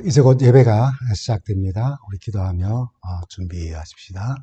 이제 곧 예배가 시작됩니다. 우리 기도하며 준비하십시다.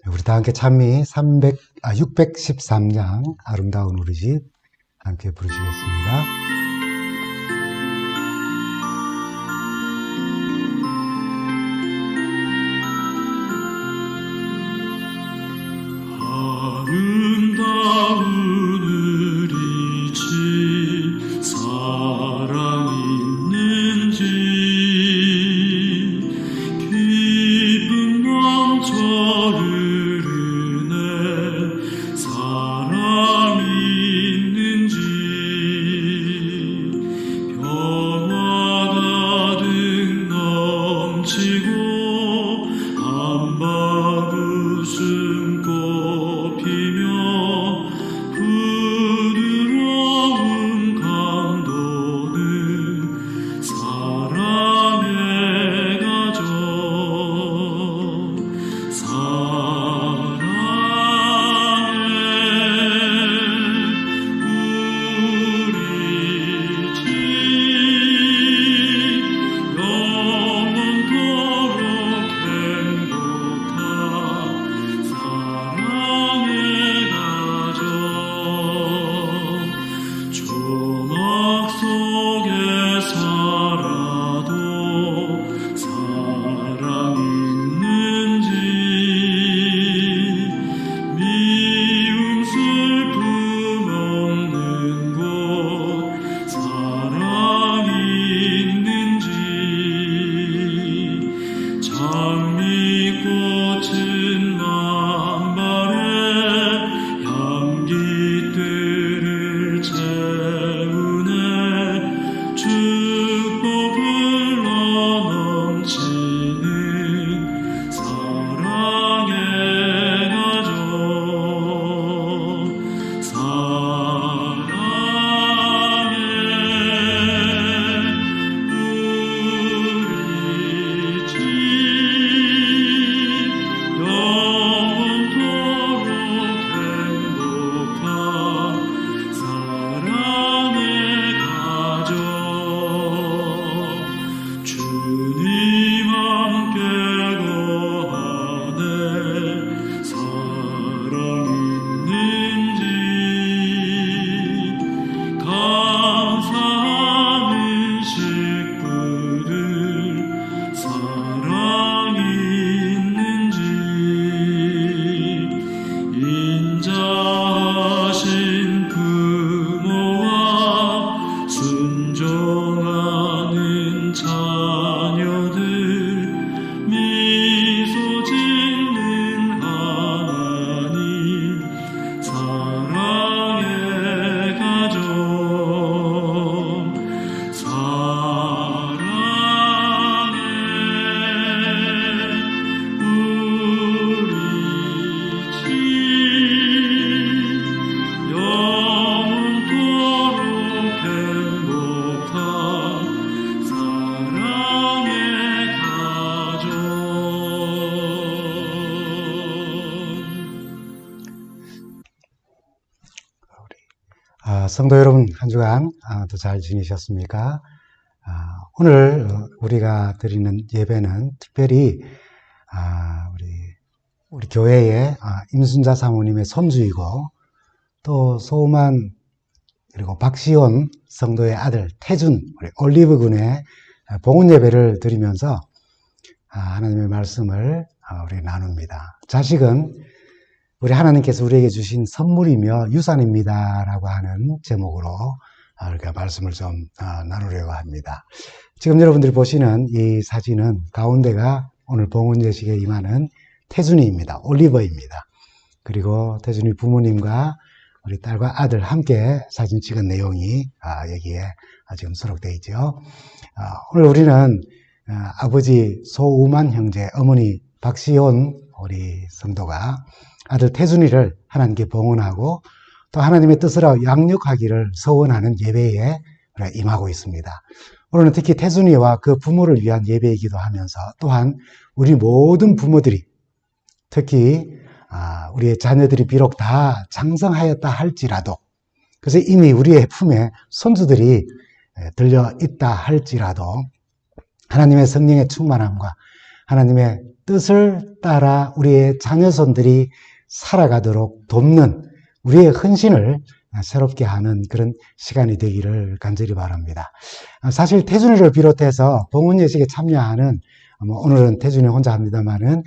우리 다 함께 찬미 613장 아름다운 우리 집 함께 부르시겠습니다. 아름다운 우리 집 사랑 있는 집 기쁨 넘쳐 흐르네 사랑 있는 집 평화 가득 넘치고 한방 웃음 꽃피며 부드러운 감도는 사랑의 가정 사랑의 우리 집 영원토록 행복한 사랑의 가정 조막 속에 살아도 사랑 있는 집 미움 슬픔 없는 곳 사랑 있는 집 장미꽃은 만발에 향기들을 채우네 축복을 넘치는 사랑의 가정 사랑의 우리 집 영원토록 행복한 사랑의 가정 주님 함께 거하네 사랑 있는 집 감사하는 식구들 사랑 있는 집 인자하신 부모와 순종하는 자녀들 미소 짓는 하나님 사랑의 가정 사랑의 우리 집 영원토록 행복한 사랑의 가정 성도 여러분, 한 주간 또 잘 지내셨습니까? 오늘 우리가 드리는 예배는 특별히 우리 교회의 임순자 사모님의 손주이고 또 소우만 그리고 박시온 성도의 아들 태준 우리 올리브군의 봉헌 예배를 드리면서 하나님의 말씀을 우리 나눕니다. 자식은 우리 하나님께서 우리에게 주신 선물이며 유산입니다 라고 하는 제목으로 이렇게 말씀을 좀 나누려고 합니다. 지금 여러분들이 보시는 이 사진은 가운데가 오늘 봉헌 예식에 임하는 태준이입니다. 올리버입니다. 그리고 태준이 부모님과 우리 딸과 아들 함께 사진 찍은 내용이 여기에 지금 수록되어 있죠. 오늘 우리는 아버지 소우만 형제, 어머니 박시온 우리 성도가 아들 태준이를 하나님께 봉헌하고 또 하나님의 뜻으로 양육하기를 소원하는 예배에 임하고 있습니다. 오늘은 특히 태준이와 그 부모를 위한 예배이기도 하면서 또한 우리 모든 부모들이 특히 우리의 자녀들이 비록 다 장성하였다 할지라도 그래서 이미 우리의 품에 손주들이 들려 있다 할지라도 하나님의 성령의 충만함과 하나님의 뜻을 따라 우리의 자녀손들이 살아가도록 돕는 우리의 헌신을 새롭게 하는 그런 시간이 되기를 간절히 바랍니다. 사실 태준이를 비롯해서 봉헌 예식에 참여하는 오늘은 태준이 혼자 합니다만은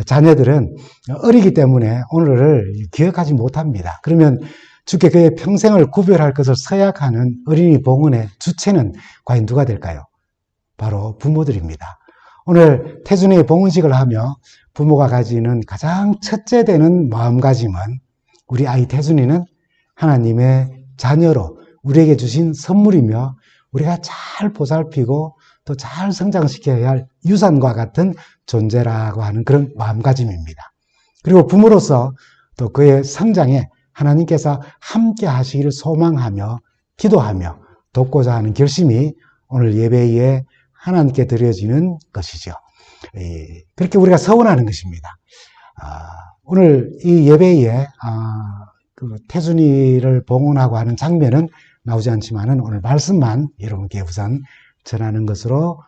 자녀들은 어리기 때문에 오늘을 기억하지 못합니다. 그러면 주께 그의 평생을 구별할 것을 서약하는 어린이 봉헌의 주체는 과연 누가 될까요? 바로 부모들입니다. 오늘 태준이의 봉헌식을 하며 부모가 가지는 가장 첫째 되는 마음가짐은 우리 아이 태준이는 하나님의 자녀로 우리에게 주신 선물이며 우리가 잘 보살피고 또 잘 성장시켜야 할 유산과 같은 존재라고 하는 그런 마음가짐입니다. 그리고 부모로서 또 그의 성장에 하나님께서 함께 하시기를 소망하며 기도하며 돕고자 하는 결심이 오늘 예배에 하나님께 드려지는 것이죠. 그렇게 우리가 서원하는 것입니다. 오늘 이 예배에 그 태준이를 봉헌하고 하는 장면은 나오지 않지만은 오늘 말씀만 여러분께 우선 전하는 것으로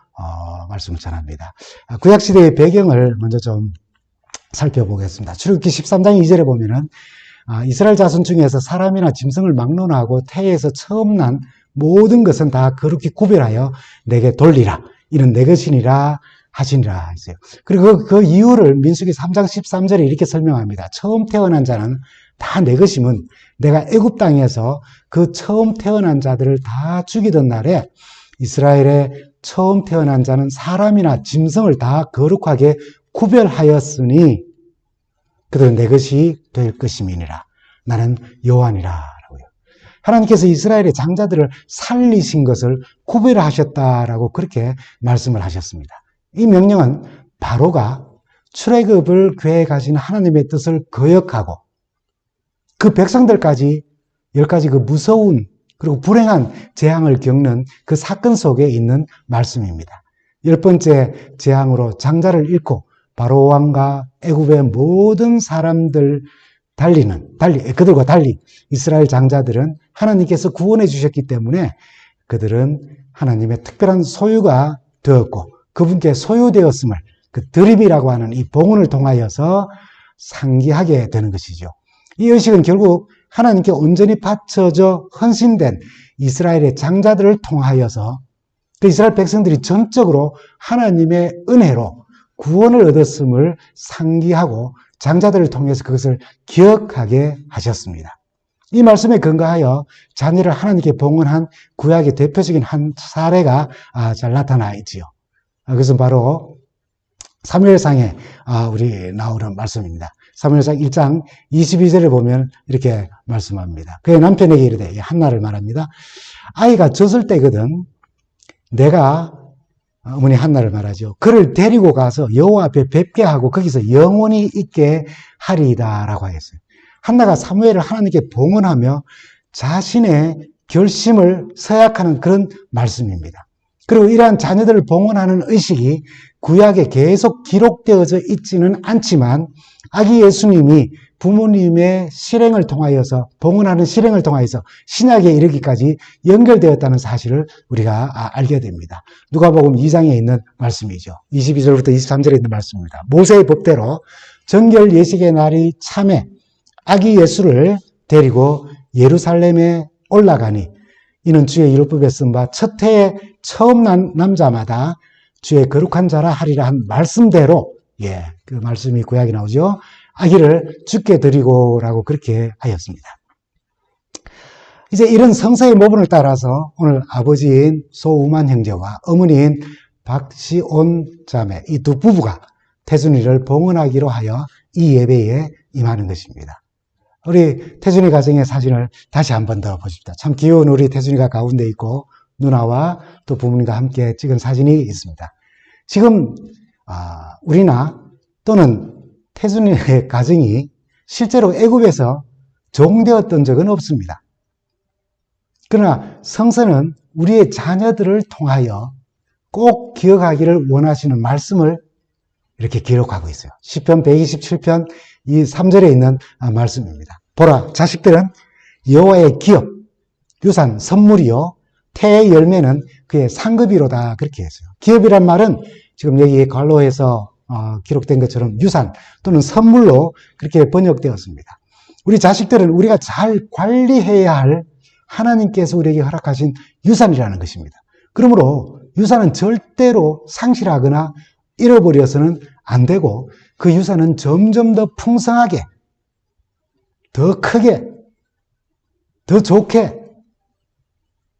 말씀을 전합니다. 구약시대의 배경을 먼저 좀 살펴보겠습니다. 출애굽기 13장 2절에 보면은 이스라엘 자손 중에서 사람이나 짐승을 막론하고 태에서 처음 난 모든 것은 다 거룩히 구별하여 내게 돌리라. 이는 내 것이니라 하시니라 했어요. 그리고 그 이유를 민수기 3장 13절에 이렇게 설명합니다. 처음 태어난 자는 다 내 것이면 내가 애굽 땅에서 그 처음 태어난 자들을 다 죽이던 날에 이스라엘의 처음 태어난 자는 사람이나 짐승을 다 거룩하게 구별하였으니 그들은 내 것이 될 것임이니라. 나는 여호와니라 라고요. 하나님께서 이스라엘의 장자들을 살리신 것을 구별하셨다라고 그렇게 말씀을 하셨습니다. 이 명령은 바로가 출애굽을 계획하신 하나님의 뜻을 거역하고 그 백성들까지 10가지 그 무서운 그리고 불행한 재앙을 겪는 그 사건 속에 있는 말씀입니다. 10번째 재앙으로 장자를 잃고 바로 왕과 애굽의 모든 사람들 그들과 달리 이스라엘 장자들은 하나님께서 구원해 주셨기 때문에 그들은 하나님의 특별한 소유가 되었고 그분께 소유되었음을 그 드림이라고 하는 이 봉헌을 통하여서 상기하게 되는 것이죠. 이 의식은 결국 하나님께 온전히 바쳐져 헌신된 이스라엘의 장자들을 통하여서 그 이스라엘 백성들이 전적으로 하나님의 은혜로 구원을 얻었음을 상기하고 장자들을 통해서 그것을 기억하게 하셨습니다. 이 말씀에 근거하여 자녀를 하나님께 봉헌한 구약의 대표적인 한 사례가 잘 나타나 있지요. 그것은 바로 사무엘상에 우리 나오는 말씀입니다. 사무엘상 1장 22절에 보면 이렇게 말씀합니다. 그의 남편에게 이르되, 한나를 말합니다. 아이가 젖을 때거든 내가 어머니 한나를 말하죠. 그를 데리고 가서 여호와 앞에 뵙게 하고 거기서 영원히 있게 하리이다 라고 하였어요. 한나가 사무엘을 하나님께 봉헌하며 자신의 결심을 서약하는 그런 말씀입니다. 그리고 이러한 자녀들을 봉헌하는 의식이 구약에 계속 기록되어져 있지는 않지만 아기 예수님이 부모님의 실행을 통하여서 봉헌하는 실행을 통하여서 신약에 이르기까지 연결되었다는 사실을 우리가 알게 됩니다. 누가복음 2장에 있는 말씀이죠. 22절부터 23절에 있는 말씀입니다. 모세의 법대로 정결 예식의 날이 참에 아기 예수를 데리고 예루살렘에 올라가니 이는 주의 율법에 쓴 바 첫 해에 처음 난 남자마다 주의 거룩한 자라 하리라 한 말씀대로 그 말씀이 구약에 나오죠. 아기를 주께 드리고라고 그렇게 하였습니다. 이제 이런 성서의 모분을 따라서 오늘 아버지인 소우만 형제와 어머니인 박시온 자매 이 두 부부가 태준이를 봉헌하기로 하여 이 예배에 임하는 것입니다. 우리 태준이 가정의 사진을 다시 한 번 더 보십시다. 참 귀여운 우리 태준이가 가운데 있고 누나와 또 부모님과 함께 찍은 사진이 있습니다. 지금 우리나 또는 태준이의 가정이 실제로 애굽에서 종되었던 적은 없습니다. 그러나 성서는 우리의 자녀들을 통하여 꼭 기억하기를 원하시는 말씀을 이렇게 기록하고 있어요. 시편 127편 이 3절에 있는 말씀입니다. 보라, 자식들은 여호와의 기업, 유산, 선물이요 태의 열매는 그의 상급이로다. 그렇게 했어요. 기업이란 말은 지금 여기 갈로에서 기록된 것처럼 유산 또는 선물로 그렇게 번역되었습니다. 우리 자식들은 우리가 잘 관리해야 할 하나님께서 우리에게 허락하신 유산이라는 것입니다. 그러므로 유산은 절대로 상실하거나 잃어버려서는 안 되고 그 유산은 점점 더 풍성하게, 더 크게, 더 좋게,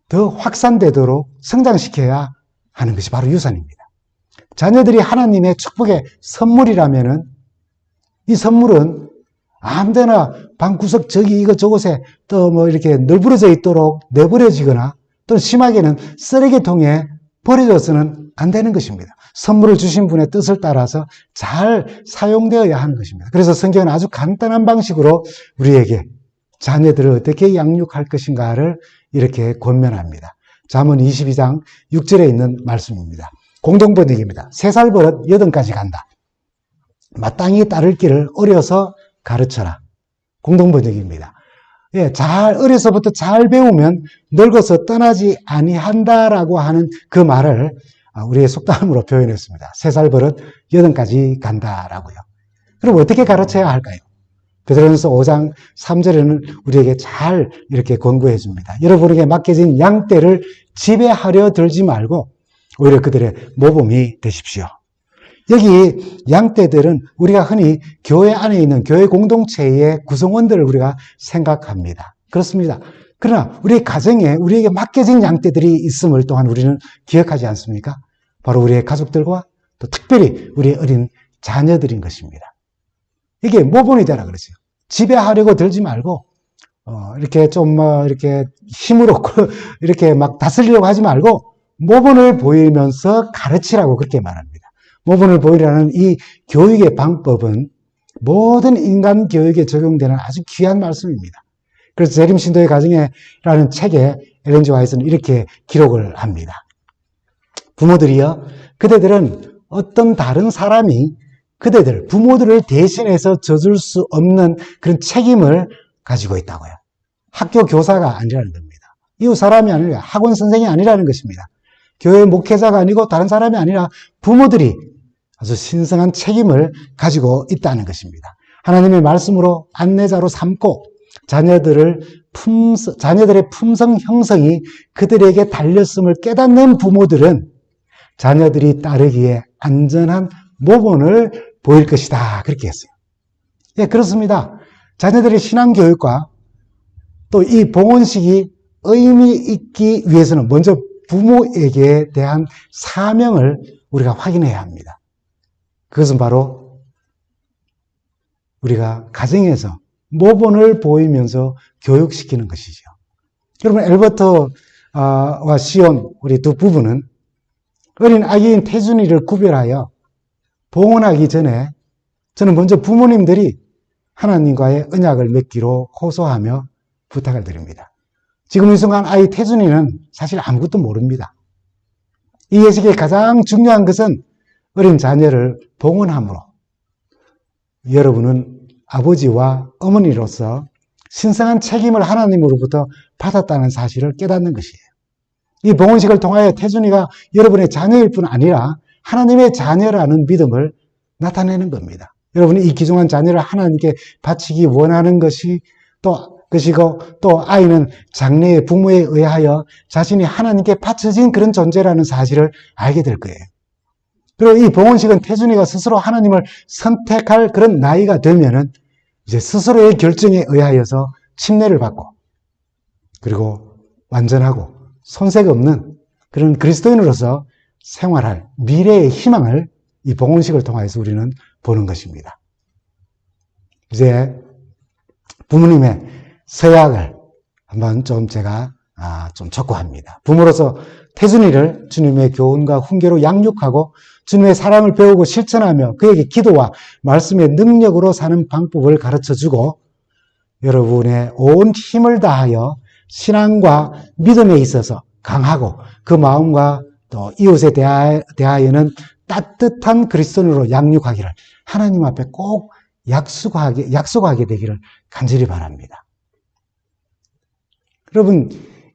더 확산되도록 성장시켜야 하는 것이 바로 유산입니다. 자녀들이 하나님의 축복의 선물이라면은 이 선물은 아무데나 방구석 저기 이거 저곳에 또 뭐 이렇게 널브러져 있도록 내버려지거나 또는 심하게는 쓰레기통에 버려져서는 안 되는 것입니다. 선물을 주신 분의 뜻을 따라서 잘 사용되어야 하는 것입니다. 그래서 성경은 아주 간단한 방식으로 우리에게 자녀들을 어떻게 양육할 것인가를 이렇게 권면합니다. 잠언 22장 6절에 있는 말씀입니다. 공동번역입니다. 3살 버릇 8까지 간다. 마땅히 따를 길을 어려서 가르쳐라. 공동번역입니다. 예, 어려서부터 잘 배우면 늙어서 떠나지 아니한다라고 하는 그 말을 우리의 속담으로 표현했습니다. 3살 버릇 8까지 간다라고요. 그럼 어떻게 가르쳐야 할까요? 베드로전서 5장 3절에는 우리에게 잘 이렇게 권고해 줍니다. 여러분에게 맡겨진 양떼를 지배하려 들지 말고 오히려 그들의 모범이 되십시오. 여기 양떼들은 우리가 흔히 교회 안에 있는 교회 공동체의 구성원들을 우리가 생각합니다. 그렇습니다. 그러나 우리 가정에 우리에게 맡겨진 양떼들이 있음을 또한 우리는 기억하지 않습니까? 바로 우리의 가족들과 또 특별히 우리의 어린 자녀들인 것입니다. 이게 모범이 되라 그러죠. 지배하려고 들지 말고 이렇게 좀 이렇게 힘으로 이렇게 막 다스리려고 하지 말고 모범을 보이면서 가르치라고 그렇게 말합니다. 모범을 보이라는 이 교육의 방법은 모든 인간 교육에 적용되는 아주 귀한 말씀입니다. 그래서 재림 신도의 가정에라는 책에 엘렌 G 화이트는 이렇게 기록을 합니다. 부모들이요, 그대들은 어떤 다른 사람이 그대들, 부모들을 대신해서 져줄 수 없는 그런 책임을 가지고 있다고요. 학교 교사가 아니라는 겁니다. 이웃 사람이 아니라 학원 선생이 아니라는 것입니다. 교회 목회자가 아니고 다른 사람이 아니라 부모들이 아주 신성한 책임을 가지고 있다는 것입니다. 하나님의 말씀으로 안내자로 삼고 자녀들의 품성 형성이 그들에게 달렸음을 깨닫는 부모들은 자녀들이 따르기에 안전한 모범을 보일 것이다. 그렇게 했어요. 예, 그렇습니다. 자녀들의 신앙교육과 또 이 봉헌식이 의미 있기 위해서는 먼저 부모에게 대한 사명을 우리가 확인해야 합니다. 그것은 바로 우리가 가정에서 모범을 보이면서 교육시키는 것이죠. 여러분, 엘버트와 시온 우리 두 부부는 어린 아기인 태준이를 구별하여 봉헌하기 전에 저는 먼저 부모님들이 하나님과의 언약을 맺기로 호소하며 부탁을 드립니다. 지금 이 순간 아이 태준이는 사실 아무것도 모릅니다. 이 예식의 가장 중요한 것은 어린 자녀를 봉헌함으로 여러분은 아버지와 어머니로서 신성한 책임을 하나님으로부터 받았다는 사실을 깨닫는 것이에요. 이 봉헌식을 통하여 태준이가 여러분의 자녀일 뿐 아니라 하나님의 자녀라는 믿음을 나타내는 겁니다. 여러분이 이 귀중한 자녀를 하나님께 바치기 원하는 것이고 또 아이는 장래의 부모에 의하여 자신이 하나님께 바쳐진 그런 존재라는 사실을 알게 될 거예요. 그리고 이 봉헌식은 태준이가 스스로 하나님을 선택할 그런 나이가 되면은 이제 스스로의 결정에 의하여서 침례를 받고 그리고 완전하고 손색 없는 그런 그리스도인으로서 생활할 미래의 희망을 이 봉헌식을 통해서 우리는 보는 것입니다. 이제 부모님의 서약을 한번 좀 제가 좀 촉구합니다. 부모로서 태준이를 주님의 교훈과 훈계로 양육하고 주님의 사랑을 배우고 실천하며 그에게 기도와 말씀의 능력으로 사는 방법을 가르쳐주고 여러분의 온 힘을 다하여 신앙과 믿음에 있어서 강하고 그 마음과 또 이웃에 대하여는 따뜻한 그리스도인으로 양육하기를 하나님 앞에 꼭 약속하게 되기를 간절히 바랍니다. 여러분,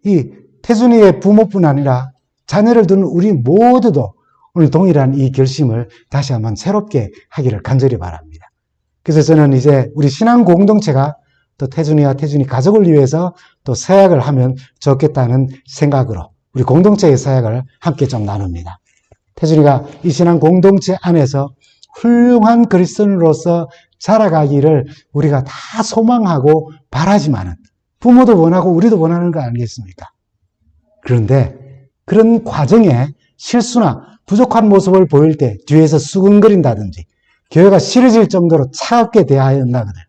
이 태준이의 부모뿐 아니라 자녀를 두는 우리 모두도 오늘 동일한 이 결심을 다시 한번 새롭게 하기를 간절히 바랍니다. 그래서 저는 이제 우리 신앙 공동체가 또 태준이와 태준이 가족을 위해서 또 서약을 하면 좋겠다는 생각으로 우리 공동체의 서약을 함께 좀 나눕니다. 태준이가 이 신앙 공동체 안에서 훌륭한 그리스도인으로서 자라가기를 우리가 다 소망하고 바라지만은 부모도 원하고 우리도 원하는 거 아니겠습니까? 그런데 그런 과정에 실수나 부족한 모습을 보일 때 뒤에서 수근거린다든지 교회가 싫어질 정도로 차갑게 대하였나거든.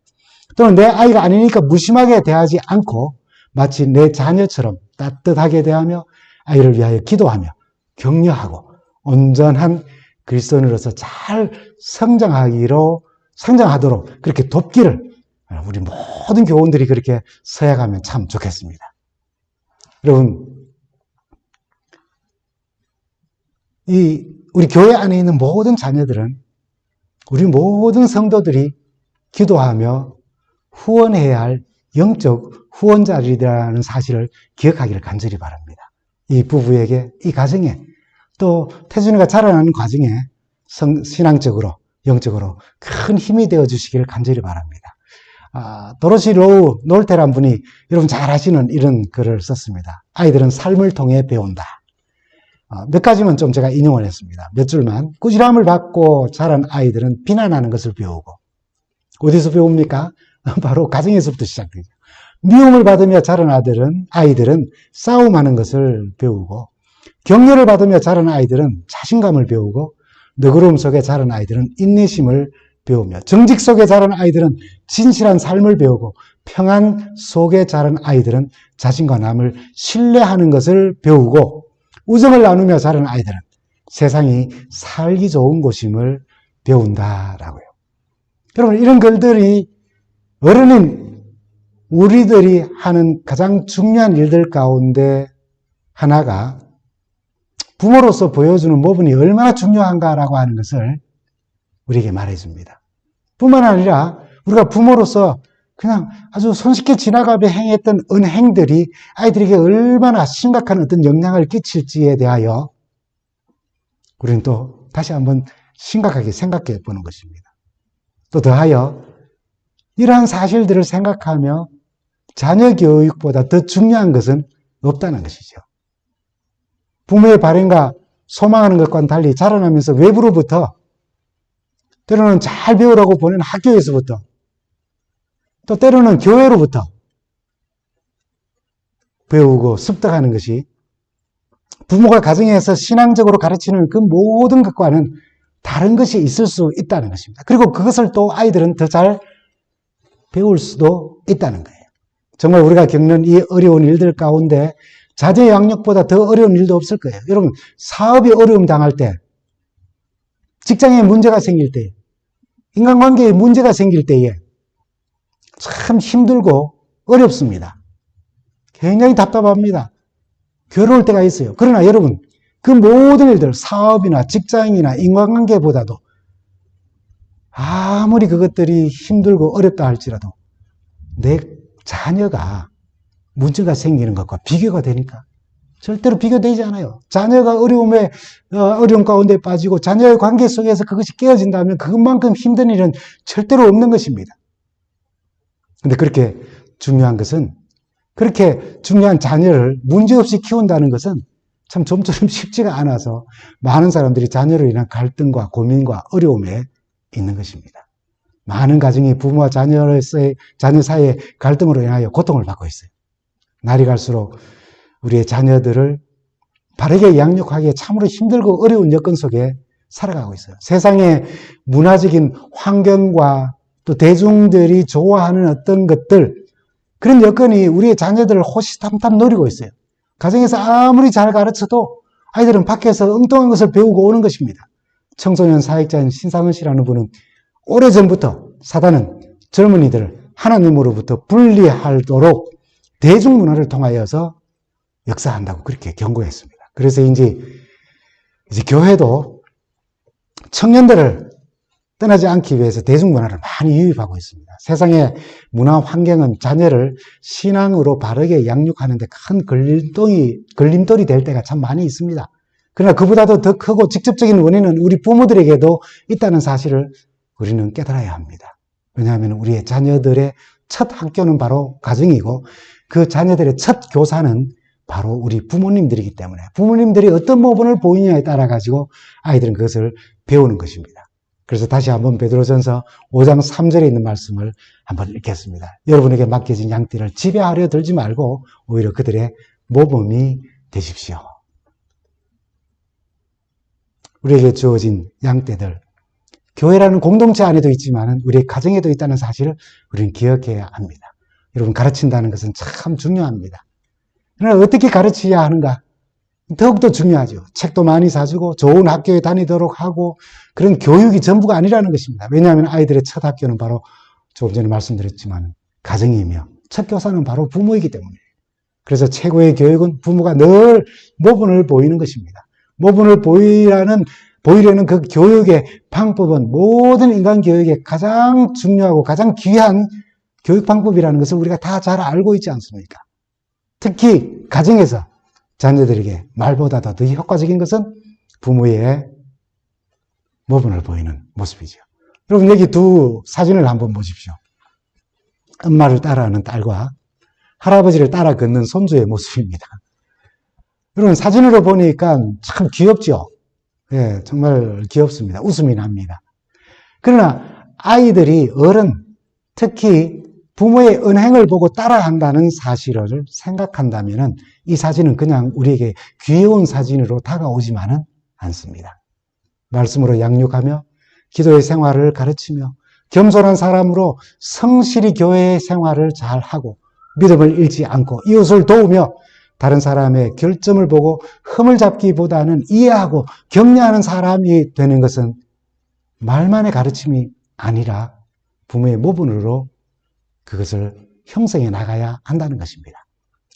또는 내 아이가 아니니까 무심하게 대하지 않고 마치 내 자녀처럼 따뜻하게 대하며 아이를 위하여 기도하며 격려하고 온전한 그리스도인으로서 잘 성장하도록 그렇게 돕기를 우리 모든 교원들이 그렇게 서약하면 참 좋겠습니다. 여러분, 우리 교회 안에 있는 모든 자녀들은 우리 모든 성도들이 기도하며 후원해야 할 영적 후원자들이라는 사실을 기억하기를 간절히 바랍니다. 이 부부에게, 이 가정에, 또 태준이가 자라나는 과정에 신앙적으로, 영적으로 큰 힘이 되어 주시기를 간절히 바랍니다. 도로시 로우 놀테란 분이 여러분 잘 아시는 이런 글을 썼습니다. 아이들은 삶을 통해 배운다. 몇 가지만 좀 제가 인용을 했습니다. 몇 줄만. 꾸지람을 받고 자란 아이들은 비난하는 것을 배우고, 어디서 배웁니까? 바로 가정에서부터 시작되죠. 미움을 받으며 자란 아이들은 싸움하는 것을 배우고, 격려를 받으며 자란 아이들은 자신감을 배우고, 너그러움 속에 자란 아이들은 인내심을 배우며, 정직 속에 자란 아이들은 진실한 삶을 배우고, 평안 속에 자란 아이들은 자신과 남을 신뢰하는 것을 배우고, 우정을 나누며 자란 아이들은 세상이 살기 좋은 곳임을 배운다라고요. 여러분, 이런 글들이 어른인 우리들이 하는 가장 중요한 일들 가운데 하나가 부모로서 보여주는 모범이 얼마나 중요한가라고 하는 것을 우리에게 말해줍니다. 뿐만 아니라 우리가 부모로서 그냥 아주 손쉽게 지나가며 행했던 은행들이 아이들에게 얼마나 심각한 어떤 영향을 끼칠지에 대하여 우리는 또 다시 한번 심각하게 생각해 보는 것입니다. 또 더하여 이러한 사실들을 생각하며 자녀 교육보다 더 중요한 것은 없다는 것이죠. 부모의 바램과 소망하는 것과는 달리 자라나면서 외부로부터 때로는 잘 배우라고 보낸 학교에서부터 또 때로는 교회로부터 배우고 습득하는 것이 부모가 가정에서 신앙적으로 가르치는 그 모든 것과는 다른 것이 있을 수 있다는 것입니다. 그리고 그것을 또 아이들은 더 잘 배울 수도 있다는 거예요. 정말 우리가 겪는 이 어려운 일들 가운데 자녀 양육보다 더 어려운 일도 없을 거예요. 여러분, 사업이 어려움 당할 때, 직장에 문제가 생길 때, 인간관계에 문제가 생길 때에 참 힘들고 어렵습니다. 굉장히 답답합니다. 괴로울 때가 있어요. 그러나 여러분, 그 모든 일들, 사업이나 직장이나 인간관계보다도 아무리 그것들이 힘들고 어렵다 할지라도 내 자녀가 문제가 생기는 것과 비교가 되니까 절대로 비교되지 않아요. 자녀가 어려움 가운데 빠지고 자녀의 관계 속에서 그것이 깨어진다면 그것만큼 힘든 일은 절대로 없는 것입니다. 근데 그렇게 중요한 것은, 그렇게 중요한 자녀를 문제없이 키운다는 것은 참 좀처럼 쉽지가 않아서 많은 사람들이 자녀로 인한 갈등과 고민과 어려움에 있는 것입니다. 많은 가정이 부모와 자녀 사이의 갈등으로 인하여 고통을 받고 있어요. 날이 갈수록 우리의 자녀들을 바르게 양육하기에 참으로 힘들고 어려운 여건 속에 살아가고 있어요. 세상의 문화적인 환경과 또 대중들이 좋아하는 어떤 것들, 그런 여건이 우리의 자녀들을 호시탐탐 노리고 있어요. 가정에서 아무리 잘 가르쳐도 아이들은 밖에서 엉뚱한 것을 배우고 오는 것입니다. 청소년 사역자인 신상은 씨라는 분은 오래전부터 사단은 젊은이들을 하나님으로부터 분리하도록 대중문화를 통하여서 역사한다고 그렇게 경고했습니다. 그래서 이제 교회도 청년들을 떠나지 않기 위해서 대중문화를 많이 유입하고 있습니다. 세상의 문화 환경은 자녀를 신앙으로 바르게 양육하는 데 큰 걸림돌이 될 때가 참 많이 있습니다. 그러나 그보다도 더 크고 직접적인 원인은 우리 부모들에게도 있다는 사실을 우리는 깨달아야 합니다. 왜냐하면 우리의 자녀들의 첫 학교는 바로 가정이고 그 자녀들의 첫 교사는 바로 우리 부모님들이기 때문에 부모님들이 어떤 모범을 보이느냐에 따라 가지고 아이들은 그것을 배우는 것입니다. 그래서 다시 한번 베드로전서 5장 3절에 있는 말씀을 한번 읽겠습니다. 여러분에게 맡겨진 양떼를 지배하려 들지 말고 오히려 그들의 모범이 되십시오. 우리에게 주어진 양떼들, 교회라는 공동체 안에도 있지만 우리의 가정에도 있다는 사실을 우리는 기억해야 합니다. 여러분, 가르친다는 것은 참 중요합니다. 그러나 어떻게 가르쳐야 하는가? 더욱더 중요하죠. 책도 많이 사주고 좋은 학교에 다니도록 하고 그런 교육이 전부가 아니라는 것입니다. 왜냐하면 아이들의 첫 학교는 바로 조금 전에 말씀드렸지만 가정이며 첫 교사는 바로 부모이기 때문에 그래서 최고의 교육은 부모가 늘 모범을 보이는 것입니다. 모범을 보이려는 그 교육의 방법은 모든 인간 교육의 가장 중요하고 가장 귀한 교육 방법이라는 것을 우리가 다 잘 알고 있지 않습니까? 특히 가정에서 자녀들에게 말보다도 더 효과적인 것은 부모의 모범을 보이는 모습이죠. 여러분, 여기 두 사진을 한번 보십시오. 엄마를 따라하는 딸과 할아버지를 따라 걷는 손주의 모습입니다. 여러분, 사진으로 보니까 참 귀엽죠? 예, 정말 귀엽습니다. 웃음이 납니다. 그러나 아이들이 특히 부모의 언행을 보고 따라한다는 사실을 생각한다면 이 사진은 그냥 우리에게 귀여운 사진으로 다가오지만은 않습니다. 말씀으로 양육하며 기도의 생활을 가르치며 겸손한 사람으로 성실히 교회의 생활을 잘하고 믿음을 잃지 않고 이웃을 도우며 다른 사람의 결점을 보고 흠을 잡기보다는 이해하고 격려하는 사람이 되는 것은 말만의 가르침이 아니라 부모의 모범으로 그것을 형성해 나가야 한다는 것입니다.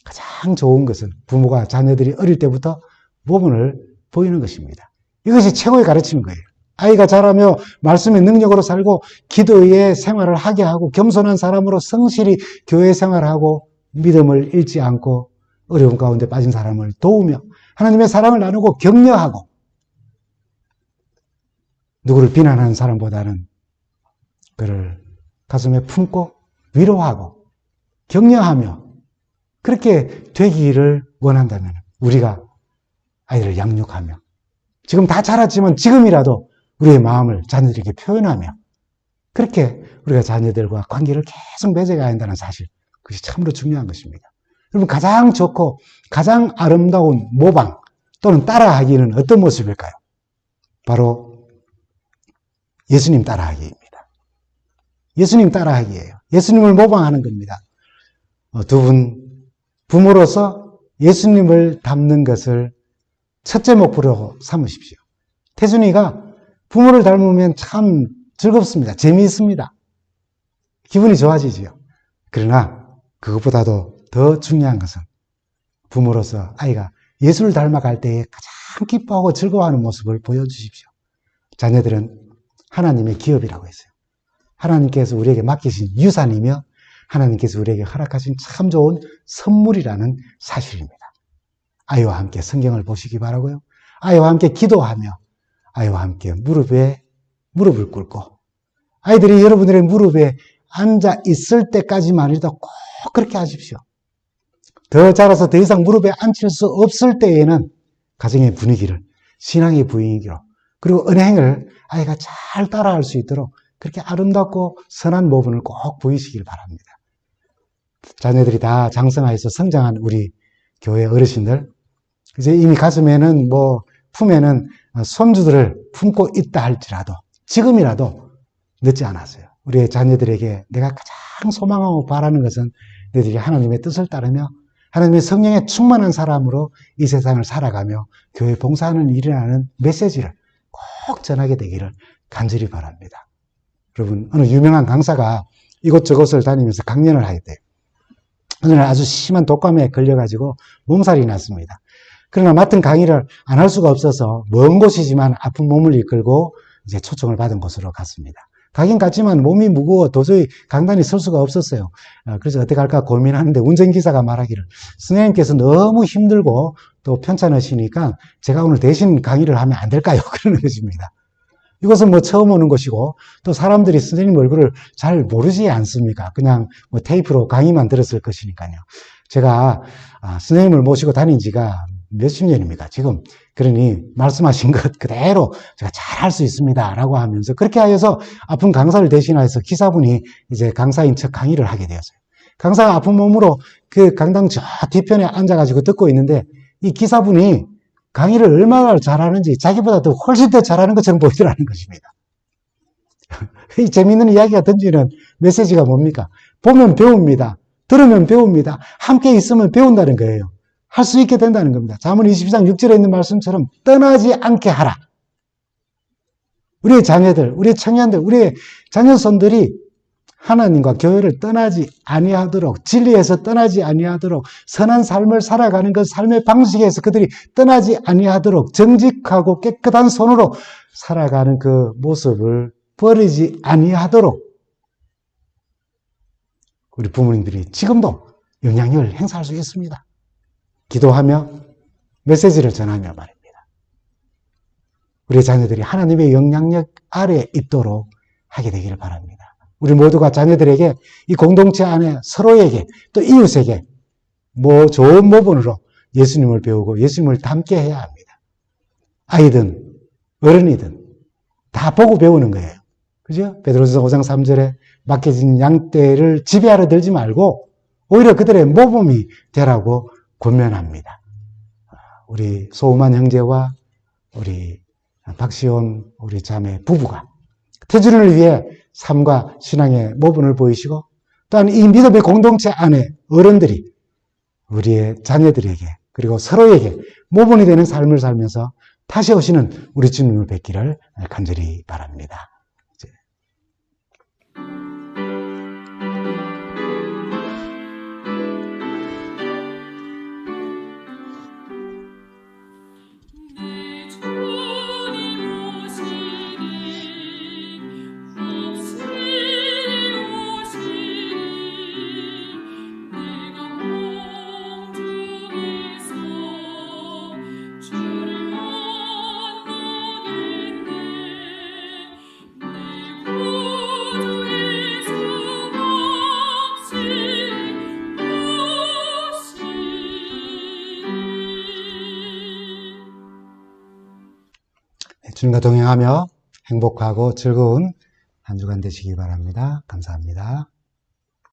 가장 좋은 것은 부모가 자녀들이 어릴 때부터 모범을 보이는 것입니다. 이것이 최고의 가르침인 거예요. 아이가 자라며 말씀의 능력으로 살고 기도의 생활을 하게 하고 겸손한 사람으로 성실히 교회 생활을 하고 믿음을 잃지 않고 어려움 가운데 빠진 사람을 도우며 하나님의 사랑을 나누고 격려하고 누구를 비난하는 사람보다는 그를 가슴에 품고 위로하고 격려하며 그렇게 되기를 원한다면 우리가 아이를 양육하며 지금 다 자랐지만 지금이라도 우리의 마음을 자녀들에게 표현하며 그렇게 우리가 자녀들과 관계를 계속 맺어가야 한다는 사실, 그것이 참으로 중요한 것입니다. 여러분, 가장 좋고 가장 아름다운 모방 또는 따라하기는 어떤 모습일까요? 바로 예수님 따라하기입니다. 예수님 따라하기예요. 예수님을 모방하는 겁니다. 두 분 부모로서 예수님을 닮는 것을 첫째 목표로 삼으십시오. 태준이가 부모를 닮으면 참 즐겁습니다. 재미있습니다. 기분이 좋아지지요. 그러나 그것보다도 더 중요한 것은 부모로서 아이가 예수를 닮아갈 때에 가장 기뻐하고 즐거워하는 모습을 보여주십시오. 자녀들은 하나님의 기업이라고 했어요. 하나님께서 우리에게 맡기신 유산이며 하나님께서 우리에게 허락하신 참 좋은 선물이라는 사실입니다. 아이와 함께 성경을 보시기 바라고요. 아이와 함께 기도하며 아이와 함께 무릎을 꿇고 아이들이 여러분들의 무릎에 앉아 있을 때까지만이라도 꼭 그렇게 하십시오. 더 자라서 더 이상 무릎에 앉힐 수 없을 때에는 가정의 분위기를 신앙의 분위기로 그리고 은행을 아이가 잘 따라할 수 있도록 그렇게 아름답고 선한 모범을 꼭 보이시길 바랍니다. 자녀들이 다 장성하여서 성장한 우리 교회 어르신들, 이제 이미 가슴에는 품에는 손주들을 품고 있다 할지라도 지금이라도 늦지 않았어요. 우리의 자녀들에게 내가 가장 소망하고 바라는 것은 너희들이 하나님의 뜻을 따르며 하나님의 성령에 충만한 사람으로 이 세상을 살아가며 교회 봉사하는 일이라는 메시지를 꼭 전하게 되기를 간절히 바랍니다. 여러분, 어느 유명한 강사가 이곳저곳을 다니면서 강연을 하게 돼요. 어느 날 아주 심한 독감에 걸려가지고 몸살이 났습니다. 그러나 맡은 강의를 안 할 수가 없어서 먼 곳이지만 아픈 몸을 이끌고 이제 초청을 받은 곳으로 갔습니다. 가긴 갔지만 몸이 무거워 도저히 강단에 설 수가 없었어요. 그래서 어떻게 할까 고민하는데 운전기사가 말하기를 선생님께서 너무 힘들고 또 편찮으시니까 제가 오늘 대신 강의를 하면 안 될까요? 그러는 것입니다. 이것은 뭐 처음 오는 것이고 또 사람들이 선생님 얼굴을 잘 모르지 않습니까? 그냥 뭐 테이프로 강의만 들었을 것이니까요. 제가 선생님을 모시고 다닌 지가 몇십 년입니까? 지금. 그러니 말씀하신 것 그대로 제가 잘 할 수 있습니다. 라고 하면서 그렇게 하여서 아픈 강사를 대신해서 기사분이 이제 강사인 척 강의를 하게 되었어요. 강사가 아픈 몸으로 그 강당 저 뒤편에 앉아가지고 듣고 있는데 이 기사분이 강의를 얼마나 잘하는지 자기보다 더 훨씬 더 잘하는 것처럼 보이더라는 것입니다. 이 재미있는 이야기가 던지는 메시지가 뭡니까? 보면 배웁니다. 들으면 배웁니다. 함께 있으면 배운다는 거예요. 할 수 있게 된다는 겁니다. 잠언 22장 6절에 있는 말씀처럼 떠나지 않게 하라. 우리의 자녀들, 우리의 청년들, 우리의 자녀손들이 하나님과 교회를 떠나지 아니하도록 진리에서 떠나지 아니하도록 선한 삶을 살아가는 그 삶의 방식에서 그들이 떠나지 아니하도록 정직하고 깨끗한 손으로 살아가는 그 모습을 버리지 아니하도록 우리 부모님들이 지금도 영향력을 행사할 수 있습니다. 기도하며 메시지를 전하며 말입니다. 우리 자녀들이 하나님의 영향력 아래에 있도록 하게 되기를 바랍니다. 우리 모두가 자녀들에게 이 공동체 안에 서로에게 또 이웃에게 좋은 모본으로 예수님을 배우고 예수님을 닮게 해야 합니다. 아이든 어른이든 다 보고 배우는 거예요. 그죠? 베드로전서 5장 3절에 맡겨진 양떼를 지배하러 들지 말고 오히려 그들의 모범이 되라고 권면합니다. 우리 소우만 형제와 우리 박시온 우리 자매 부부가 태준을 위해 삶과 신앙의 모범을 보이시고 또한 이 믿음의 공동체 안에 어른들이 우리의 자녀들에게 그리고 서로에게 모범이 되는 삶을 살면서 다시 오시는 우리 주님을 뵙기를 간절히 바랍니다. 주님과 동행하며 행복하고 즐거운 한 주간 되시기 바랍니다. 감사합니다.